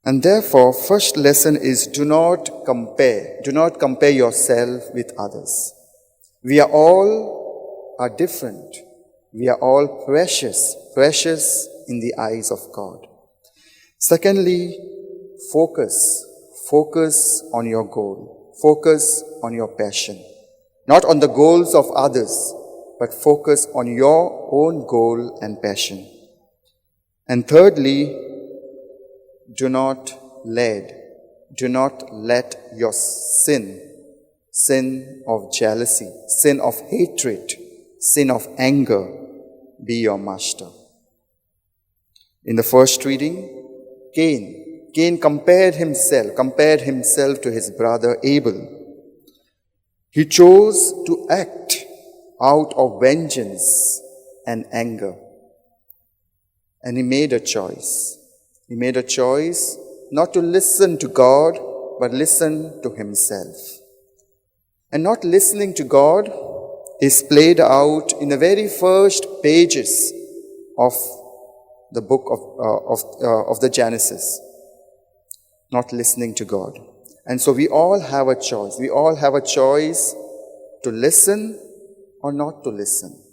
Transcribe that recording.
And therefore, first lesson is do not compare. Do not compare yourself with others. We are all different. We are all precious in the eyes of God. Secondly, focus on your goal. Focus on your passion. Not on the goals of others, but focus on your own goal and passion. And thirdly, do not let your sin of jealousy, sin of hatred, sin of anger be your master. In the first reading, Cain compared himself to his brother Abel. He chose to act out of vengeance and anger. And he made a choice. He made a choice not to listen to God, but listen to himself. And not listening to God is played out in the very first pages of the book of the Genesis. Not listening to God. And so we all have a choice. We all have a choice to listen or not to listen.